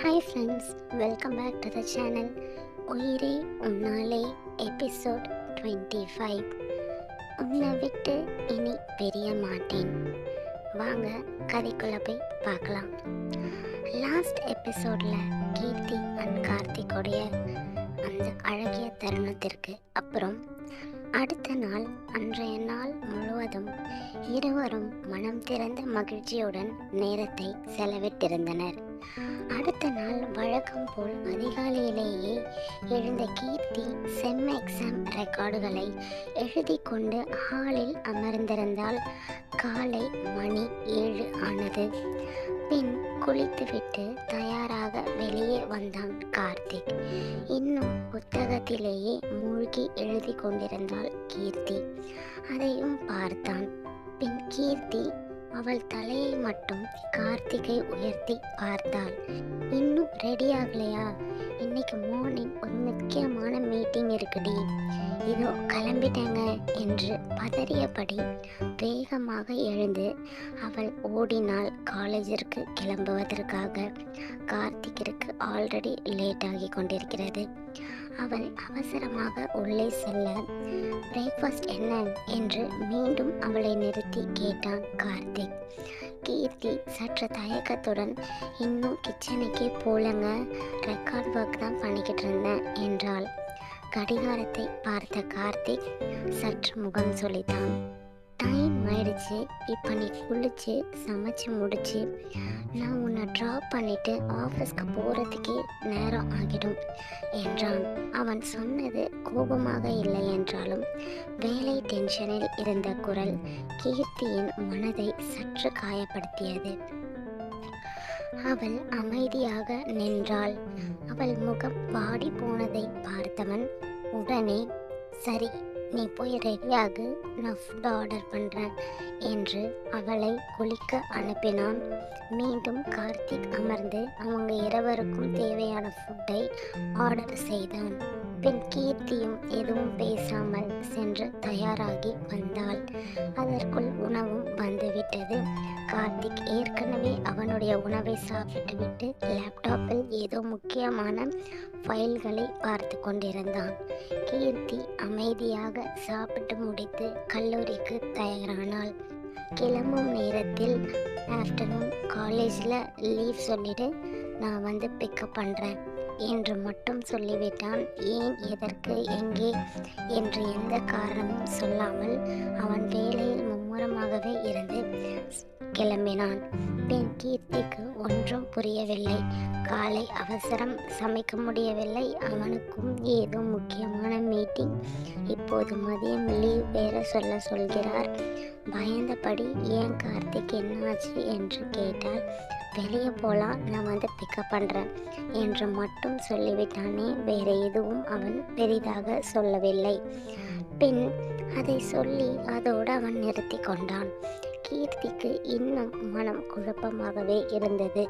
Hi friends, welcome back to the channel. Uyire Unnale episode 25. உன்னை விட்டு இனி பிரிய மாட்டேன். வாங்க கதைக்குள்ளே போய் பார்க்கலாம். லாஸ்ட் எபிசோடில் கீர்த்தி அண்ட் கார்த்திகோடைய அந்த அழகிய தருணத்திற்கு அப்புறம் அடுத்த நாள், அன்றைய நாள் முழுவதும் இருவரும் மனம் திறந்த மகிழ்ச்சியுடன் நேரத்தை செலவிட்டிருந்தனர். அடுத்த நாள் வழக்கம் போல் அதிகாலையிலேயே எழுந்த கீர்த்தி செம் எக்ஸாம் ரெக்கார்டுகளை எழுதி கொண்டு ஹாலில் அமர்ந்திருந்தால் காலை மணி 7 ஆனது. பின் குளித்துவிட்டு தயாராக வெளியே வந்தான் கார்த்திக். இன்னும் புத்தகத்திலேயே மூழ்கி எழுதி கொண்டிருந்தாள் கீர்த்தி. அதையும் பார்த்தான். பின் கீர்த்தி அவள் தலையை மட்டும் கார்த்திகை உயர்த்தி பார்த்தாள். இன்னும் ரெடி ஆகலையா? இன்னைக்கு மார்னிங் ஒரு முக்கியமான மீட்டிங் இருக்குடி, இதோ கிளம்பிட்டேங்க என்று பதறியபடி வேகமாக எழுந்து அவள் ஓடினாள் காலேஜிற்கு கிளம்புவதற்காக. கார்த்திகிற்கு ஆல்ரெடி லேட் ஆகி கொண்டிருக்கிறது. அவள் அவசரமாக உள்ளே செல்ல, பிரேக்ஃபாஸ்ட் என்ன என்று மீண்டும் அவளை நிறுத்தி கேட்டான் கார்த்திக். கீர்த்தி சற்று தயக்கத்துடன், இன்னும் கிச்சனுக்கே போலங்க, ரெக்கார்ட் ஒர்க் தான் பண்ணிக்கிட்டு இருந்தேன் என்றாள். கடிகாரத்தை பார்த்த கார்த்திக் சற்று முகம் சொலித்தான். டைம் ஆயிடுச்சு, இப்போ நீ குளிச்சு சமைச்சு முடிச்சு நான் உன்னை ட்ராப் பண்ணிட்டு ஆஃபீஸ்க்கு போகிறதுக்கே நேரம் ஆகிடும் என்றான். அவன் சொன்னது கோபமாக இல்லை என்றாலும் வேலை டென்ஷனில் இருந்த குரல் கீர்த்தியின் மனதை சற்று காயப்படுத்தியது. அவள் அமைதியாக நின்றாள். அவள் முகம் வாடி போனதை பார்த்தவன் உடனே, சரி நீ போய் ரெடியாகு, நான் ஃபுட் ஆர்டர் பண்ணுறேன் என்று அவளை குளிக்க அனுப்பினான். மீண்டும் கார்த்திக் அமர்ந்து அவங்க இருவருக்கும் தேவையான ஃபுட்டை ஆர்டர் செய்தான். பின் கீர்த்தியும் எதுவும் பேசாமல் சென்று தயாராகி வந்தாள். அதற்குள் உணவும் வந்துவிட்டது. கார்த்திக் ஏற்கனவே அவனுடைய உணவை சாப்பிட்டுவிட்டு லேப்டாப்பில் ஏதோ முக்கியமான ஃபைல்களை பார்த்து கொண்டிருந்தான். கீர்த்தி அமைதியாக சாப்பிட்டு முடித்து கல்லூரிக்கு தயாரானாள். கிளம்பும் நேரத்தில், ஆஃப்டர்நூன் காலேஜில் லீவ் சொல்லிவிட்டு நான் வந்து பிக்கப் பண்ணுறேன் என்று மட்டும் சொல்லிவிட்டான். ஏன், எதற்கு, எங்கே என்று எந்த காரணமும் சொல்லாமல் அவன் வேலையில் மும்முரமாகவே இருந்து கிளம்பினான். பின் கீர்த்திக்கு ஒன்றும் புரியவில்லை. காலை அவசரம், சமைக்க முடியவில்லை. அவனுக்கும் ஏதோ முக்கியமான மீட்டிங். இப்போது மதியம் லீவ் வேற சொல்கிறார். பயந்தபடி, ஏன் கார்த்திக் என்னாச்சு என்று கேட்டால், வெளியே போகலாம், நான் வந்து பிக்கப் பண்ணுறேன் என்று மட்டும் சொல்லிவிட்டானே, வேறு எதுவும் அவன் பெரிதாக சொல்லவில்லை. பின் அதை சொல்லி அதோடு அவன் நிறுத்தி கொண்டான். கீர்த்திக்கு இன்னும் மனம் குழப்பமாகவே இருந்தது.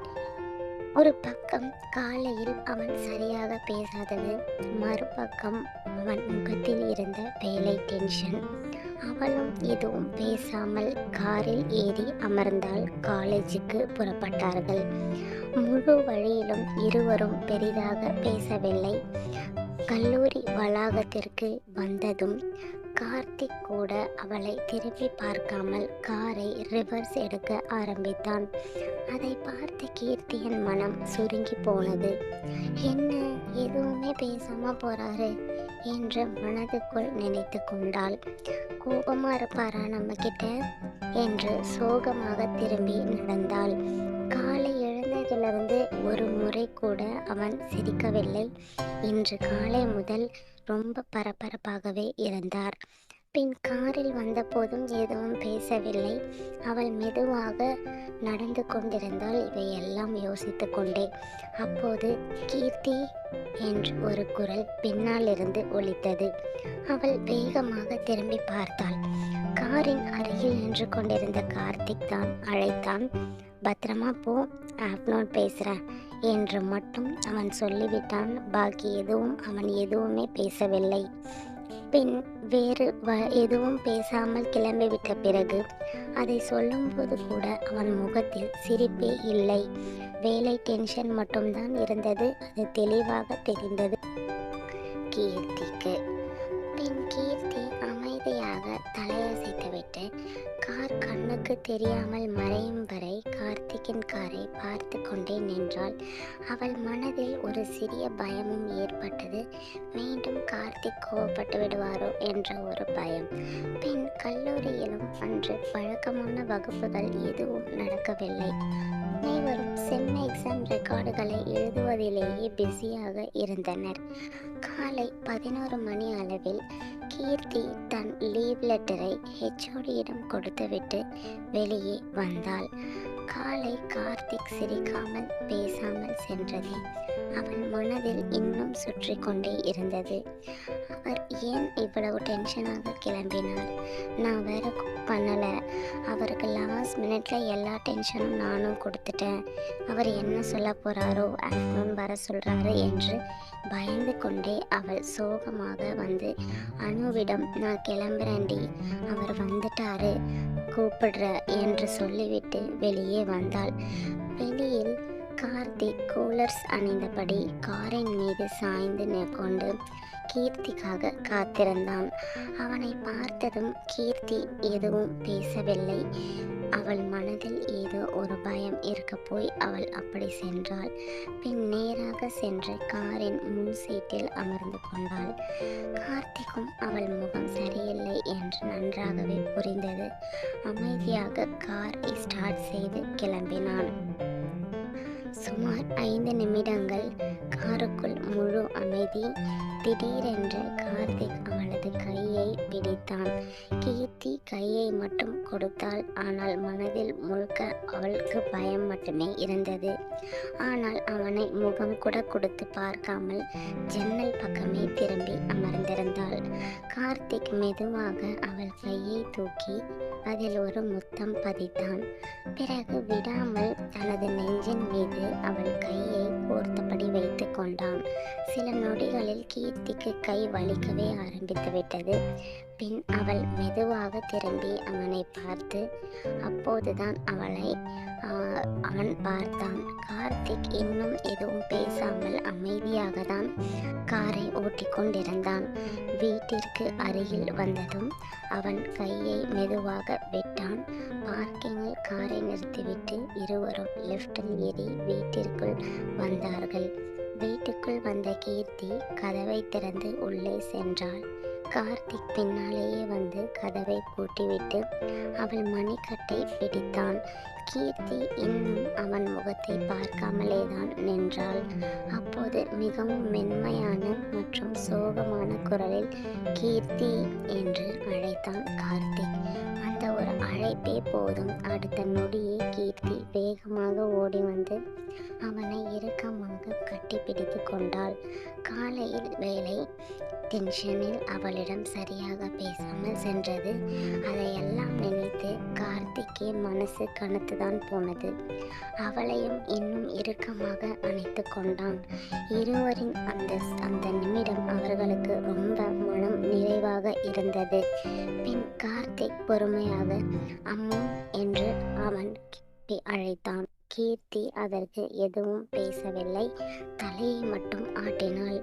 ஒரு பக்கம் காலையில் அவன் சரியாக பேசாதது, மறுபக்கம் அவன் முகத்தில் இருந்த வேலை டென்ஷன். அவளும் எதுவும் பேசாமல் காரில் ஏறி அமர்ந்தால் காலேஜுக்கு புறப்பட்டார்கள். முழு வழியிலும் இருவரும் பெரிதாக பேசவில்லை. கல்லூரி வளாகத்திற்கு வந்ததும் கார்த்திக் கூட அவளை திருப்பி பார்க்காமல் காரை ரிவர்ஸ் எடுக்க ஆரம்பித்தான். அதை பார்த்த கீர்த்தியின் மனம் சுருங்கி போனது. என்ன, எதுவுமே பேசாம போறாரு என்று மனதுக்குள் நினைத்து கொண்டாள். கோபமா இருப்பாரா நம்ம கிட்ட என்று சோகமாக திரும்பி நடந்தாள். காலை எழுந்ததிலிருந்து ஒரு முறை கூட அவன் சிரிக்கவில்லை. இன்று காலை முதல் ரொம்ப பரபரப்பாகவே இருந்தார். பின் காரில் வந்தபோதும் எதுவும் பேசவில்லை. அவள் மெதுவாக நடந்து கொண்டிருந்தால் இவையெல்லாம் யோசித்து கொண்டே. அப்போது கீர்த்தி என்று ஒரு குரல் பின்னால் இருந்து ஒலித்தது. அவள் வேகமாக திரும்பி பார்த்தாள். காரின் அருகில் நின்று கொண்டிருந்த கார்த்திக் தான் அழைத்தான். பத்திரமா போ, ஆஃப்டர்நூன் பேசுகிறேன் என்று மட்டும் அவன் சொல்லிவிட்டான். பாக்கி அவன் எதுவுமே பேசவில்லை. பின் வேறு எதுவும் பேசாமல் கிளம்பிவிட்ட பிறகு அதை சொல்லும்போது கூட அவன் முகத்தில் சிரிப்பே இல்லை. வேலை டென்ஷன் மட்டும்தான் இருந்தது. அது தெளிவாக தெரிந்தது கீர்த்திக்கு. பின் கீர்த்தி அமைதியாக தலையசைத்துவிட்டு கார் கண்ணுக்கு தெரியாமல் மறையும் வரை கார்த்திக்கின் காரை பார்த்து கொண்டே நின்றாள். அவள் மனதில் ஒரு சிறிய பயமும் ஏற்பட்டது. மீண்டும் கார்த்திக் கோவப்பட்டு விடுவாரோ என்ற ஒரு பயம். பின் கல்லூரியிலும் அன்று வழக்கமான வகுப்புகள் எதுவும் நடக்கவில்லை. அனைவரும் செம் எக்ஸாம் ரெக்கார்டுகளை எழுதுவதிலேயே பிஸியாக இருந்தனர். காலை 11 மணி அளவில் கீர்த்தி தன் லீவ் லெட்டரை ஹெச்ஓடியிடம் கொடுத்துவிட்டு வெளியே வந்தாள். காலை கார்த்திக் சிரிக்காமல் பேசாமல் சென்றதை அவள் மனதில் இன்னும் சுற்றி கொண்டே இருந்தது. அவர் ஏன் இவ்வளவு டென்ஷனாக கிளம்பினார்? நான் வேற குக் பண்ணலை. அவருக்கு லாஸ்ட் மினிட்ல எல்லா டென்ஷனும் நானும் கொடுத்துட்டேன். அவர் என்ன சொல்ல போறாரோ, ஆஃப்டர்நூன் வர சொல்றாரு என்று பயந்து கொண்டே அவள் சோகமாக வந்து அனுவிடம் நான் கிளம்புறேன்டி, அவர் வந்துட்டாரு, கூப்பிடுற என்று சொல்லிவிட்டு வெளியே வந்தாள். வெளியில் கார்த்திக் கூலர்ஸ் அணிந்தபடி காரின் மீது சாய்ந்து கொண்டு கீர்த்திக்காக காத்திருந்தான். அவனை பார்த்ததும் கீர்த்தி எதுவும் பேசவில்லை. அவள் மனதில் ஏதோ ஒரு பயம் இருக்க போய் அவள் அப்படி சென்றாள். பின் நேராக சென்று காரின் முன் சீட்டில் அமர்ந்து கொண்டாள். கார்த்திக்கும் அவள் முகம் சரியில்லை என்று நன்றாகவே புரிந்தது. அமைதியாக காரை ஸ்டார்ட் செய்து கிளம்பினான். சுமார் 5 நிமிடங்கள் காருக்குள் முழு அமைதி. திடீரென்று கார்த்திக் அவளது கையை பிடித்தான். கீர்த்தி கையை மட்டும் கொடுத்தாள். ஆனால் மனதில் முழுக்க அவளுக்கு பயம் மட்டுமே இருந்தது. ஆனால் அவனை முகம் கூட கொடுத்து பார்க்காமல் ஜன்னல் பக்கமே திரும்பி அமர்ந்திருந்தாள். கார்த்திக் மெதுவாக அவள் கையை தூக்கி அதில் ஒரு முத்தம் பதித்தான். பிறகு விடாமல் தனது நெஞ்சின் மீது அவள் கையை கோர்த்தபடி வைத்து கொண்டான். சில நொடிகளில் கீர்த்திக்கு கை வலிக்கவே ஆரம்பித்து விட்டது. பின் அவள் மெதுவாக திரும்பி அவனை பார்த்து அப்போதுதான் அவன் பார்த்தான். கார்த்திக் இன்னும் எதுவும் பேசாமல் அமைதியாக தான் காரை ஓட்டி கொண்டிருந்தான். வீட்டிற்கு அருகில் வந்ததும் அவன் கையை மெதுவாக விட்டான். பார்க்கிங்கில் காரை நிறுத்திவிட்டு இருவரும் லிஃப்டில் ஏறி வீட்டிற்குள் வந்தார்கள். வீட்டுக்குள் வந்த கீர்த்தி கதவை திறந்து உள்ளே சென்றாள். கார்த்திக் பின்னாலேயே வந்து கதவை பூட்டிவிட்டு அவள் மணிக்கட்டை பிடித்தான். கீர்த்தி இன்னும் அவன் முகத்தை பார்க்காமலே தான் நின்றாள். அப்போது மிகவும் மென்மையான மற்றும் சோகமான குரலில் கீர்த்தி என்று அழைத்தான் கார்த்திக். அந்த ஒரு அழைப்பே போதும். அடுத்த நொடியே கீர்த்தி வேகமாக ஓடி வந்து அவனை இறுக்கமாக கட்டிப்பிடித்து கொண்டாள். காலையில் வேலை டென்ஷனில் அவளிடம் சரியாக பேசாமல் சென்றது. அதையெல்லாம் நினைத்து கார்த்திக்கே மனசு கனத்துதான் போனது. அவளையும் இன்னும் இறுக்கமாக அணைத்து கொண்டான். இருவரின் அந்த நிமிடம் அவர்களுக்கு ரொம்ப மனம் நிறைவாக இருந்தது. பின் கார்த்திக் பொறுமையாக அம்மு என்று அவன் அழைத்தான். கீர்த்தி அதற்கு எதுவும் பேசவில்லை. தலையை மட்டும் ஆட்டினாள்.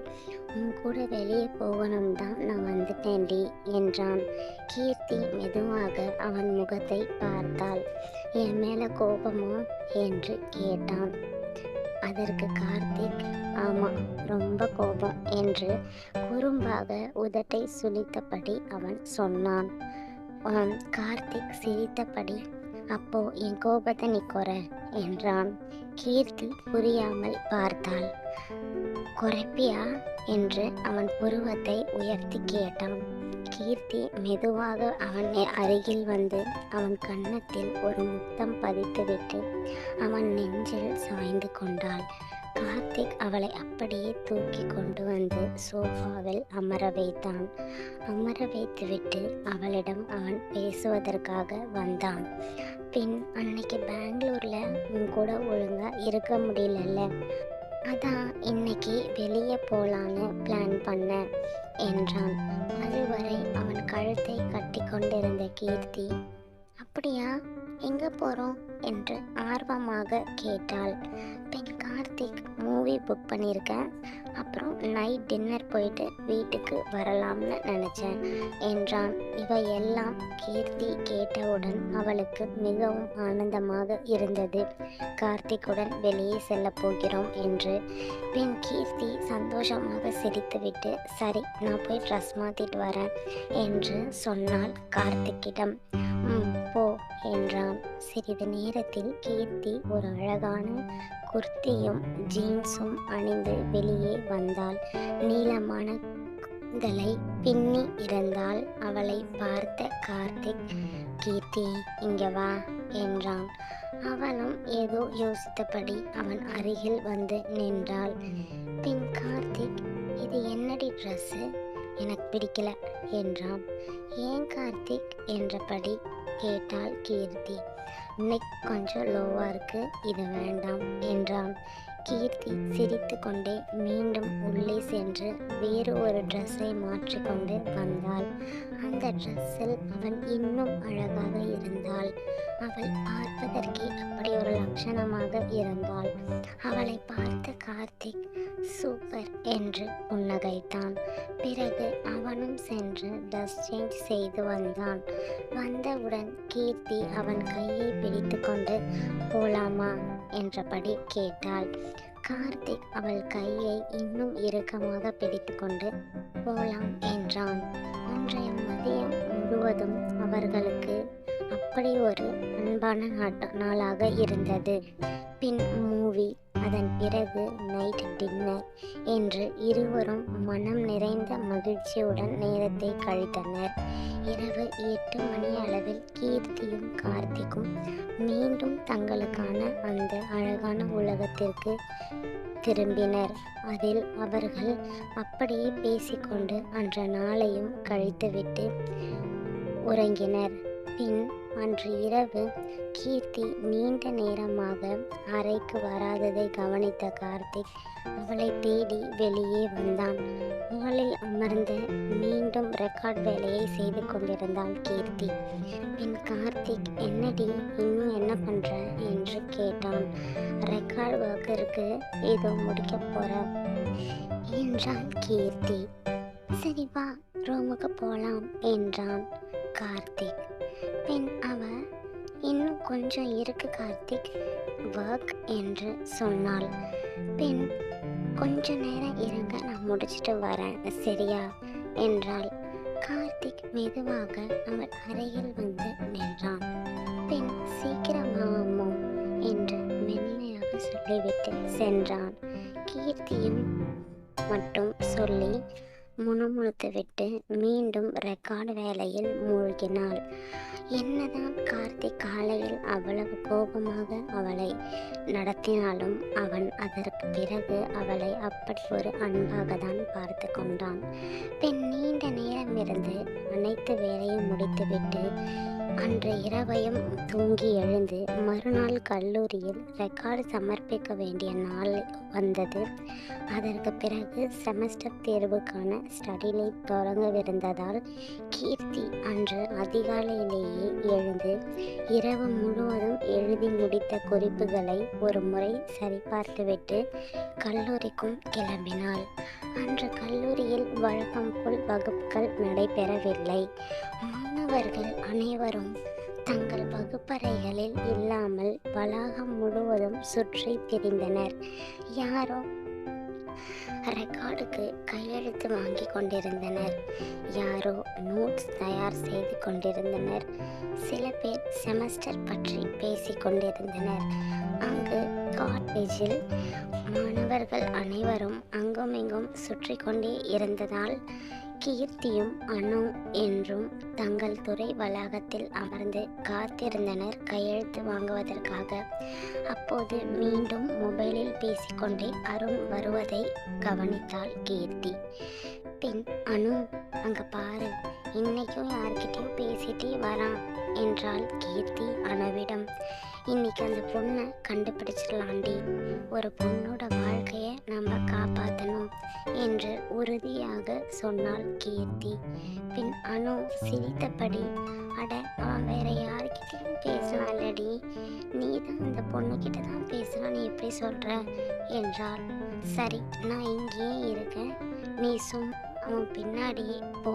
உன் கூட வெளியே போகணும் தான் நான் வந்துட்டேன்டி என்றான். கீர்த்தி மெதுவாக அவன் முகத்தை பார்த்தாள். என் மேல கோபமா என்று கேட்டான். அதற்கு கார்த்திக் ஆமா ரொம்ப கோபம் என்று குறும்பாக உதட்டை சுளித்தபடி அவன் சொன்னான். கார்த்திக் சிரித்தபடி அப்போ என் கோபத்தை நீ குறை என்றான். கீர்த்தி புரியாமல் பார்த்தாள். குறைப்பியா என்று அவன் புருவத்தை உயர்த்தி கேட்டான். கீர்த்தி மெதுவாக அவன் அருகில் வந்து அவன் கன்னத்தில் ஒரு முத்தம் பதித்துவிட்டு அவன் நெஞ்சில் சாய்ந்து கொண்டாள். கார்த்திக் அவளை அப்படியே தூக்கி கொண்டு வந்து சோஃபாவில் அமர வைத்தான். அமர வைத்துவிட்டு அவளிடம் அவன் பேசுவதற்காக வந்தான். பின் அன்னைக்கு பெங்களூர்ல உன் கூட ஒழுங்கா இருக்க முடியலல்ல, அதான் இன்னைக்கு வெளியே போலான்னு பிளான் பண்ணேன் என்றான். அதுவரை அவன் கழுத்தை கட்டி கொண்டிருந்த கீர்த்தி, அப்படியா, எங்க போறோம் என்று ஆர்வமாக கேட்டாள். பின் கார்த்திக், மூவி புக் பண்ணியிருக்கேன், அப்புறம் நைட் டின்னர் போயிட்டு வீட்டுக்கு வரலாம்னு நினச்சேன் என்றான். இவையெல்லாம் கீர்த்தி கேட்டவுடன் அவளுக்கு மிகவும் ஆனந்தமாக இருந்தது. கார்த்திக்குடன் வெளியே செல்ல போகிறோம் என்று. பின் கீர்த்தி சந்தோஷமாக சிரித்துவிட்டு, சரி, நான் போய் ட்ரெஸ் மாற்றிட்டு வரேன் என்று சொன்னாள் கார்த்திக்கிடம். போ என்றான். சிறிது நேரத்தில் கீர்த்தி ஒரு அழகான குர்த்தியும் ஜீன்ஸும் அணிந்து வெளியே வந்தாள். நீளமான கூந்தலை பின்னி இருந்தாள். அவளை பார்த்த கார்த்திக், கீர்த்தி, இங்க வா என்றான். அவளும் ஏதோ யோசித்தபடி அவன் அருகில் வந்து நின்றாள். பின் கார்த்திக், இது என்னடி ட்ரெஸ்ஸு, எனக்கு பிடிக்கல என்றான். ஏன் கார்த்திக் என்றபடி கேட்டாள் கீர்த்தி. நெக் கொஞ்சம் லோவாக இருக்கு, இது வேண்டாம் என்றான். கீர்த்தி சிரித்து கொண்டே மீண்டும் உள்ளே சென்று வேறு ஒரு ட்ரெஸ்ஸை மாற்றிக்கொண்டு வந்தாள். அந்த ட்ரெஸ்ஸில் அவள் இன்னும் அழகாக இருந்தாள். அவள் பார்ப்பதற்கே அப்படி ஒரு லட்சணமாக இருந்தாள். அவளை பார்த்த கார்த்திக் சூப்பர் என்று புன்னகைத்தான். பிறகு அவனும் சென்று ட்ரெஸ் சேஞ்ச் செய்து வந்தான். வந்தவுடன் கீர்த்தி அவன் கையை பிடித்து கொண்டு போலாமா என்றபடி கேட்டாள். கார்த்திக் அவள் கையை இன்னும் இறுக்கமாக பிடித்து கொண்டு போலாம் என்றான். அன்றைய மதியம் முழுவதும் அவர்களுக்கு அப்படி ஒரு அன்பான நாளாக இருந்தது. பின் மூவி, அதன் பிறகு நைட் டின்னர் என்று இருவரும் மனம் நிறைந்த மகிழ்ச்சியுடன் நேரத்தை கழித்தனர். இரவு 8 மணி அளவில் கீர்த்தியும் கார்த்திக்கும் மீண்டும் தங்களுக்கான அந்த அழகான உலகத்திற்கு திரும்பினர். அதில் அவர்கள் அப்படியே பேசிக்கொண்டு அன்ற நாளையும் கழித்துவிட்டு உறங்கினர். பின் அன்று இரவு கீர்த்தி நீண்ட நேரமாக அறைக்கு வராததை கவனித்த கார்த்திக் அவளை தேடி வெளியே வந்தான். ஹாலில் அமர்ந்த மீண்டும் ரெக்கார்ட் வேலையை செய்து கொண்டிருந்தாள் கீர்த்தி. பின் கார்த்திக், என்னடி இன்னும் என்ன பண்ற என்று கேட்டான். ரெக்கார்ட் ஒர்க் இருக்கு, ஏதோ முடிக்க போற என்றாள் கீர்த்தி. சரி வா, ரூமுக்கு போலாம் என்றான் கார்த்திக். பின் அவ, இன்னும் கொஞ்சம் இருக்கு கார்த்திக் ஒர்க் என்று சொன்னாள். பின் கொஞ்ச நேரம் இருங்க, நான் முடிச்சிட்டு வரேன் சரியா என்றாள். கார்த்திக் மெதுவாக அவள் அருகில் வந்து நின்றான். பின் சீக்கிரமாமோ என்று மென்மையாக சொல்லிவிட்டு சென்றான். கீர்த்தியும் மட்டும் சொல்லி முணுமுணுத்துவிட்டு மீண்டும் ரெக்கார்டு வேலையில் மூழ்கினாள். என்னதான் கார்த்திக் காலையில் அவ்வளவு கோபமாக அவளை நடத்தினாலும் அவன் அதற்கு பிறகு அவளை அப்படி ஒரு அன்பாக தான் பார்த்து கொண்டான். பின் நீண்ட நேரம் இருந்து அனைத்து வேலையும் முடித்துவிட்டு அன்று இரவையும் தூங்கி எழுந்து மறுநாள் கல்லூரியில் ரெக்கார்டு சமர்ப்பிக்க வேண்டிய நாள் வந்தது. அதற்கு பிறகு செமஸ்டர் தேர்வுக்கான ஸ்டடி லீவ் தொடங்கவிருந்ததால் கீர்த்தி அன்று அதிகாலையிலேயே எழுந்து இரவு முழுவதும் எழுதி முடித்த குறிப்புகளை ஒரு முறை சரிபார்த்துவிட்டு கல்லூரிக்கும் கிளம்பினாள். அன்று கல்லூரியில் வழக்கம் போல் வகுப்புகள் நடைபெறவில்லை. மாணவர்கள் அனைவரும் தங்கள் வகுப்பறைகளில் இல்லாமல் வளாகம் முழுவதும் சுற்றி திரிந்தனர். யாரோ ரெக்கார்டுக்கு கையெழுத்து வாங்கி கொண்டிருந்தனர், யாரோ நோட்ஸ் தயார் செய்து கொண்டிருந்தனர், சில பேர் செமஸ்டர் பற்றி பேசிக் கொண்டிருந்தனர். அங்கு காலேஜில் மாணவர்கள் அனைவரும் அங்குமிங்கும் சுற்றி கொண்டே இருந்ததால் கீர்த்தியும் அனு என்றும் தங்கள் துறை வளாகத்தில் அமர்ந்து காத்திருந்தனர் கையெழுத்து வாங்குவதற்காக. அப்போது மீண்டும் மொபைலில் பேசிக்கொண்டே அருண் வருவதை கவனித்தாள் கீர்த்தி. பின், அனு, அங்க பாரு, இன்னைக்கும் யார்கிட்டயும் பேசிட்டே வரான் என்றாள் கீர்த்தி அனுவிடம். இன்னைக்கு அந்த பொண்ணை கண்டுபிடிச்சிடலாண்டி, ஒரு பொண்ணோட வாழ்க்கையை என்று உறுதியாக சொன்னாள் கீர்த்தி. பின் அனு சிரித்தபடி, அட அவன் வேற யார்கிட்டயும் பேசலாம்லடி, நீ தான் அந்த பொண்ணுக்கிட்ட தான் பேசலாம், நீ எப்படி சொல்ற என்றாள். சரி, நான் இங்கேயே இருக்கேன், நீ அவன் பின்னாடியே போ,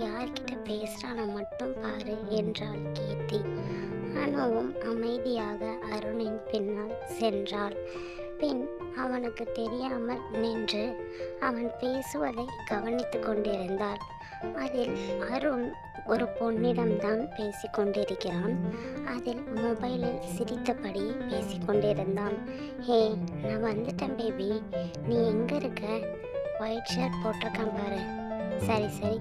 யார்கிட்ட பேசுறான மட்டும் பாரு என்றாள் கீர்த்தி. அனுவும் அமைதியாக அருணின் பின்னால் சென்றாள். பின் அவனுக்கு தெரியாமல் நின்று அவன் பேசுவதை கவனித்து கொண்டிருந்தாள். அதில் அருண் ஒரு பொன்னிடம்தான் பேசிக்கொண்டிருக்கிறான். அதில் மொபைலில் சிரித்தபடி பேசிக்கொண்டிருந்தான். ஹே, நான் வந்துட்டேன் பேபி, நீ எங்கே இருக்க? ஒயிட் ஷர்ட் போட்டிருக்கேன் பாரு. சரி சரி,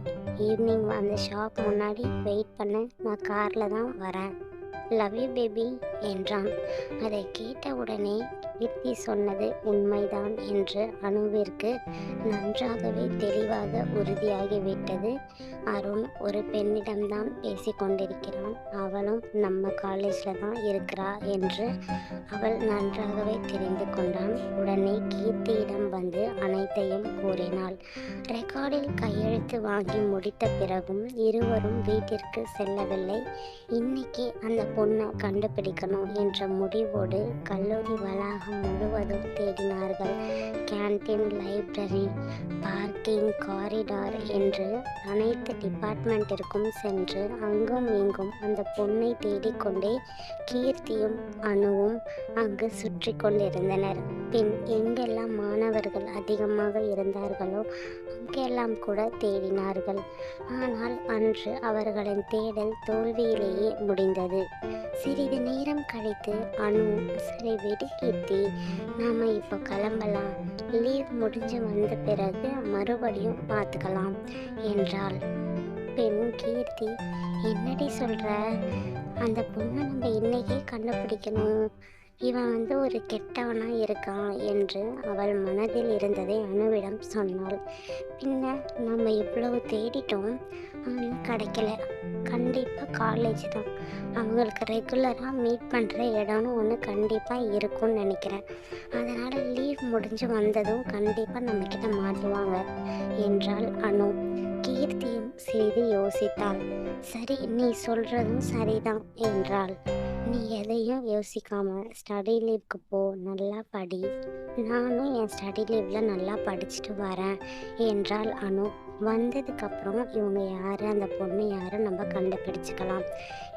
ஈவினிங் அந்த ஷாப் முன்னாடி வெயிட் பண்ண, நான் காரில் தான் வரேன். லவ் யூ பேபி என்றான். அதை கேட்ட உடனே கீர்த்தி சொன்னது உண்மைதான் என்று அனுவிற்கு நன்றாகவே தெளிவாக உறுதியாகிவிட்டது. அருண் ஒரு பெண்ணிடம்தான் பேசி கொண்டிருக்கிறான், அவளும் நம்ம காலேஜில் தான் இருக்கிறா என்று அவள் நன்றாகவே தெரிந்து கொண்டான். உடனே கீர்த்தியிடம் வந்து அனைத்தையும் கூறினாள். ரெக்கார்டில் கையெழுத்து வாங்கி முடித்த பிறகும் இருவரும் வீட்டிற்கு செல்லவில்லை. இன்னைக்கு அந்த பொண்ணை கண்டுபிடிக்கணும் என்ற முடிவோடு கல்லூரி வளாகம் முழுவதும் தேடினார்கள். கேன்டீன், லைப்ரரி, பார்க்கிங், காரிடார் என்று அனைத்து டிபார்ட்மெண்ட்டிற்கும் சென்று அங்கும் இங்கும் அந்த பொண்ணை தேடிக்கொண்டே கீர்த்தியும் அனுவும் அங்கு சுற்றி கொண்டிருந்தனர். பின் எங்கெல்லாம் மாணவர்கள் அதிகமாக இருந்தார்களோ அங்கெல்லாம் கூட தேடினார்கள். ஆனால் அன்று அவர்களின் தேடல் தோல்வியிலேயே முடிந்தது. சிறிது நேரம் கழித்து அனு, சரி விடு கீர்த்தி, நாம இப்போ கிளம்பலாம், லீவ் முடிஞ்சு வந்த பிறகு மறுபடியும் பார்த்துக்கலாம் என்றாள். பெண் கீர்த்தி, என்னடி சொல்ற? அந்த பொண்ணை நம்ம இன்னைக்கே கண்டுபிடிக்கணும், இவன் ஒரு கெட்டவனா இருக்கான் என்று அவள் மனதில் இருந்ததை அனுவிடம் சொன்னாள். பின்ன நம்ம இவ்வளவு தேடிட்டோம், ஆனால் கிடைக்கல. கண்டிப்பாக காலேஜ் தான், அவங்களுக்கு ரெகுலராக மீட் பண்ணுற இடம்னு ஒன்று கண்டிப்பாக இருக்கும்னு நினைக்கிறேன். அதனால் லீவ் முடிஞ்சு வந்ததும் கண்டிப்பாக நம்மக்கிட்ட மாட்டுவாங்க என்றாள் அனு. கீர்த்தியும் சிறிது யோசித்தாள். சரி, நீ சொல்கிறதும் சரிதான் என்றாள். நீ எதையும் யோசிக்காம ஸ்டடி லீவுக்கு போ, நல்லா படி, நானும் என் ஸ்டடி லீவில் நல்லா படிச்சுட்டு வரேன் என்றாள் அனு. வந்ததுக்கப்புறம் இவங்க யார், அந்த பொண்ணு யார் நம்ம கண்டுபிடிச்சிக்கலாம்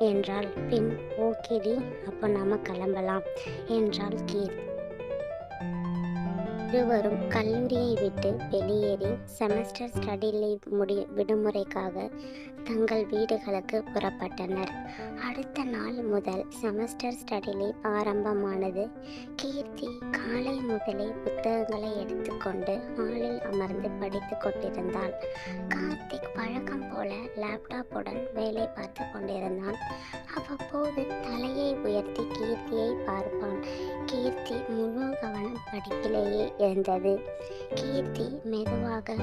என்றாள். பின் ஓகேடி, அப்போ நம்ம கிளம்பலாம் என்றாள் கீர்த்தி. இருவரும் கல்லூரியை விட்டு வெளியேறி செமஸ்டர் ஸ்டடி லீவ் விடுமுறைக்காக தங்கள் வீடுகளுக்கு புறப்பட்டனர். அடுத்த நாள் முதல் செமஸ்டர் ஸ்டடி லீவ் ஆரம்பமானது. கீர்த்தி காலை முதலே புத்தகங்களை எடுத்துக்கொண்டு ஹாலில் அமர்ந்து படித்து கொண்டிருந்தாள். கார்த்திக் வழக்கம் போல லேப்டாப்புடன் வேலை பார்த்து கொண்டிருந்தான். அவ்வப்போது தலையை உயர்த்தி கீர்த்தியை பார்ப்பான். கீர்த்தி முழு கவனம் படிப்பிலேயே இருந்தது. கீர்த்தி மெதுவாக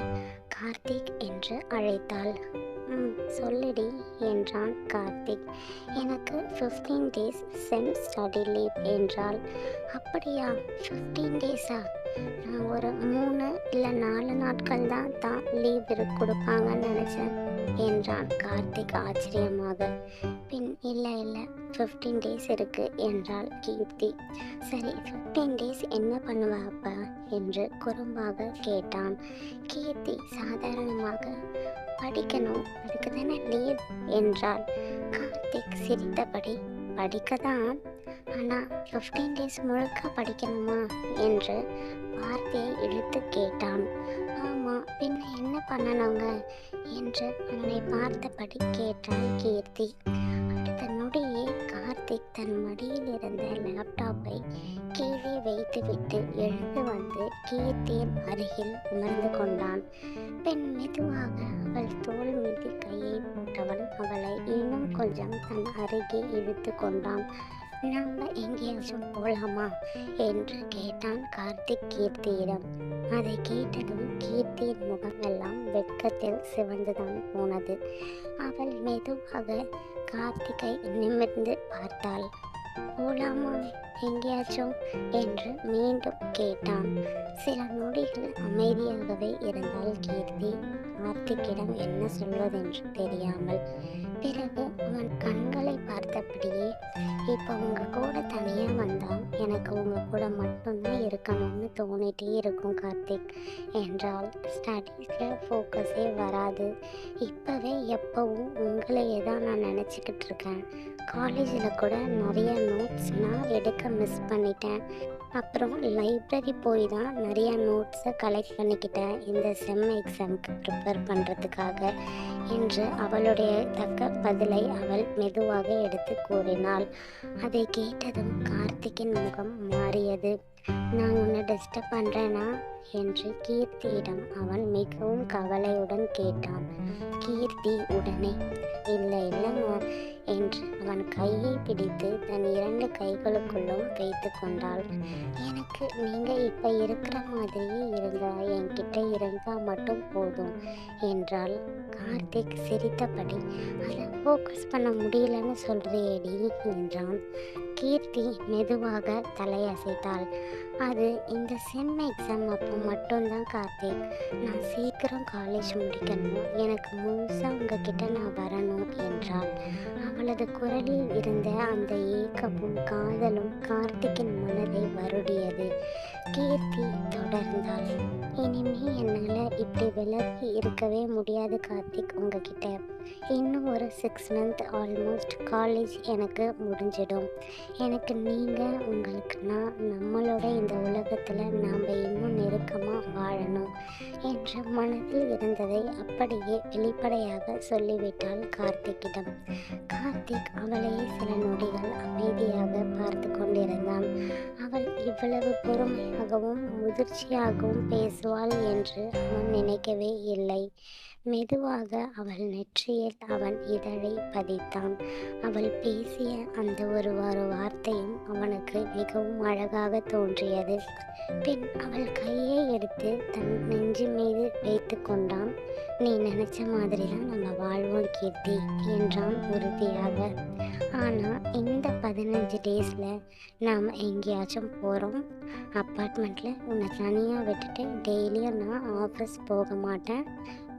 கார்த்திக் என்று அழைத்தாள். சொல்லுடி என்றான் கார்த்திக். எனக்கு 15 days செம் ஸ்டடி லீவ் என்றாள். அப்படியா, 15 days? நான் ஒரு 3 இல்லை 4 நாட்கள் தான் லீவ் கொடுப்பாங்கன்னு நினச்சேன் என்றான் கார்த்திக் ஆச்சரியமாக. பின் இல்லை 15 days இருக்கு என்றாள் கீர்த்தி. சரி, 15 days என்ன பண்ணுவா அப்பா என்று குறும்பாக கேட்டான். கீர்த்தி சாதாரணமாக, படிக்கணும், அதுக்கு தானே லீவ் என்றாள். கார்த்திக் சிரித்தபடி, படிக்கதான், ஆனால் 15 days முழுக்க படிக்கணுமா என்று வார்த்தையை இழுத்து கேட்டான். ஆமாம், பின்ன என்ன பண்ணணுங்க என்று அவனை பார்த்தபடி கேட்டாள் கீர்த்தி. அடுத்த நொடியே கார்த்திக் தன் மடியில் இருந்த லேப்டாப்பை கீழே வைத்துவிட்டு எழுந்து வந்து கீர்த்தியின் அருகில் அமர்ந்து கொண்டான். பெண் மெதுவாக அவள் தோள் மீது கையை போட்டவன் அவளை இன்னும் கொஞ்சம் தன் அருகே இழுத்து கொண்டான். நம்ம எங்கேயாச்சும் போகலாமா என்று கேட்டான் கார்த்திக் கீர்த்தியிடம். அதை கேட்டதும் கீர்த்தியின் முகமெல்லாம் வெட்கத்தில் சிவந்துதான் போனது. அவள் மெதுவாக கார்த்திகை நிமிர்ந்து பார்த்தாள். போலாமா எங்கேயாச்சும் என்று மீண்டும் கேட்டான். சில நொடிகள் அமைதியாகவே இருந்தாள் கீர்த்தி, கார்த்திக்கிடம் என்ன சொல்வதென்று தெரியாமல். பிறகு அவன் கண்களை பார்த்தபடியே, இப்போ உங்க கூட தனியா வந்தா எனக்கு உங்க கூட மட்டும்தான் இருக்கணும்னு தோணிட்டே இருக்கும் கார்த்திக் என்றால். ஸ்டடீஸ்ல ஃபோக்கஸே வராது. இப்பவே எப்பவும் உங்களையே தான் நான் நினச்சிக்கிட்டு இருக்கேன். காலேஜில் கூட நிறைய நோட்ஸ் நான் எடுக்க மிஸ் பண்ணிட்டேன். அப்புறம் லைப்ரரி போய் தான் நிறைய நோட்ஸை கலெக்ட் பண்ணிக்கிட்டேன் இந்த செம் எக்ஸாமுக்கு ப்ரிப்பேர் பண்ணுறதுக்காக என்று அவளுடைய தக்க பதிலை அவள் மெதுவாக எடுத்து கூறினாள். அதை கேட்டதும் கார்த்திக்கின் முகம் மாறியது. நான் உன்னை டிஸ்டர்ப் பண்ணுறேனா என்று கீர்த்தியிடம் அவன் மிகவும் கவலையுடன் கேட்டான். கீர்த்தி உடனே இல்லை இல்லைங்க என்று அவன் கையை பிடித்து தன் 2 கைகளுக்குள்ளும் வைத்து கொண்டாள். எனக்கு நீங்கள் இப்போ இருக்கிற மாதிரியே இருந்தா என்கிட்ட இருந்தால் மட்டும் போதும் என்றாள். கார்த்திக் சிரித்தபடி, அதை ஃபோக்கஸ் பண்ண முடியலன்னு சொல்றியேடி என்றான். கீர்த்தி மெதுவாக தலையசைத்தாள். அது இந்த செம் எக்ஸாம் அப்போ மட்டும்தான் கார்த்திக். நான் சீக்கிரம் காலேஜ் முடிக்கணும், எனக்கு முழுசாக உங்ககிட்ட நான் வரணும் என்றாள். அவளது குரலில் இருந்த அந்த ஏக்கமும் காதலும் கார்த்திக்கின் மனதை வருடியது. கீர்த்தி தொடர்ந்தாள். இனிமே என்னால் இப்படி விலகி இருக்கவே முடியாது கார்த்திக் உங்ககிட்ட. இன்னும் ஒரு 6 மந்த் ஆல்மோஸ்ட் காலேஜ் எனக்கு முடிஞ்சிடும். எனக்கு நீங்கள், உங்களுக்கு நான், நம்மளோட இந்த உலகத்தில் நாம் இன்னும் நெருக்கமாக வாழணும் என்று மனதில் இருந்ததை அப்படியே வெளிப்படையாக சொல்லிவிட்டாள் கார்த்திக்கிடம். கார்த்திக் அவளையே சில நொடிகள் அமைதியாக பார்த்து கொண்டிருந்தான். அவள் இவ்வளவு பொறுமையாகவும் முதிர்ச்சியாகவும் பேசுவாள் என்று அவன் நினைக்கவே இல்லை. மெதுவாக அவள் நெற்றியில் அவன் இதழை பதித்தான். அவள் பேசிய அந்த ஒரு வார்த்தையும் அவனுக்கு மிகவும் அழகாக தோன்றியது. பின் அவள் கையை எடுத்து தன் நெஞ்சு மீது வைத்து கொண்டான். நீ நினைச்ச மாதிரி தான் நம்ம வாழ்வோம் கீர்த்தி என்றான் உறுதியாக. ஆனால் இந்த 15 டேஸில் நாம் எங்கேயாச்சும் போகிறோம். அப்பார்ட்மெண்ட்டில் உன்னை தனியாக விட்டுட்டு டெய்லியும் நான் ஆஃபீஸ் போக மாட்டேன்,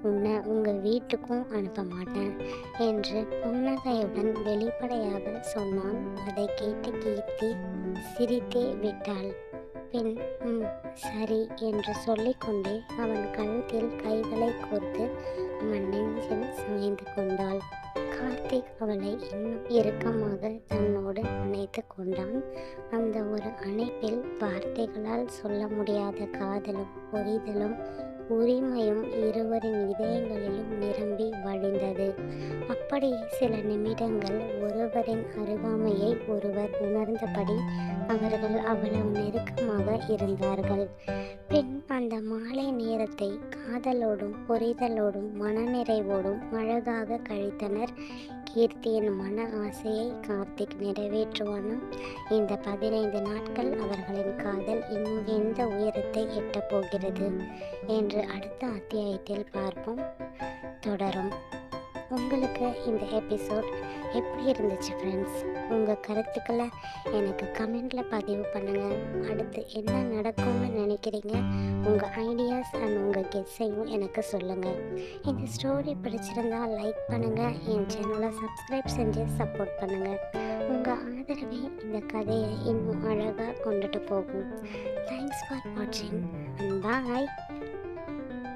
உன்னை உங்கள் வீட்டுக்கும் அனுப்ப மாட்டேன் என்று புன்னகையுடன் வெளிப்படையாக சொன்னான். அதை கேட்டு கீர்த்தி சிரித்தே விட்டாள். பின் சரி என்று சொல்லிக்கொண்டே அவன் கழுத்தில் கைகளை கோர்த்து அவன் நெஞ்சில் சாய்ந்து கொண்டாள். கார்த்திக் அவளை இன்னும் இறுக்கமாக தன்னோடு அணைத்து கொண்டான். அந்த ஒரு அணைப்பில் வார்த்தைகளால் சொல்ல முடியாத காதலும் புரிதலும் உரிமையும் இருவரின் இதயங்களிலும் நிரம்பி வழிந்தது. அப்படி சில நிமிடங்கள் ஒருவரின் அருகாமையை ஒருவர் உணர்ந்தபடி அவர்கள் அவ்வளவு நெருக்கமாக இருந்தார்கள். பின் அந்த மாலை நேரத்தை காதலோடும் புரிதலோடும் மனநிறைவோடும் அழகாக கழித்தனர். கீர்த்தியின் மன ஆசையை கார்த்திக் நிறைவேற்றுவானா? இந்த 15 நாட்கள் அவர்களின் காதல் இன்னும் எந்த உயரத்தை எட்டப் போகிறது என்று அடுத்த அத்தியாயத்தில் பார்ப்போம். தொடரும். உங்களுக்கு இந்த எபிசோட் எப்படி இருந்துச்சு ஃப்ரெண்ட்ஸ்? உங்கள் கருத்துக்களை எனக்கு கமெண்டில் பதிவு பண்ணுங்கள். அடுத்து என்ன நடக்கும்னு நினைக்கிறீங்க? உங்கள் ஐடியாஸ் அண்ட் உங்கள் கெஸ்ஸையும் எனக்கு சொல்லுங்கள். இந்த ஸ்டோரி பிடிச்சிருந்தால் லைக் பண்ணுங்கள், என் சேனலை சப்ஸ்கிரைப் செஞ்சு சப்போர்ட் பண்ணுங்கள். உங்கள் ஆதரவே இந்த கதையை இன்னும் அழகாக கொண்டுட்டு போகும். தேங்க்ஸ் ஃபார் வாட்சிங் அண்ட் பாய்.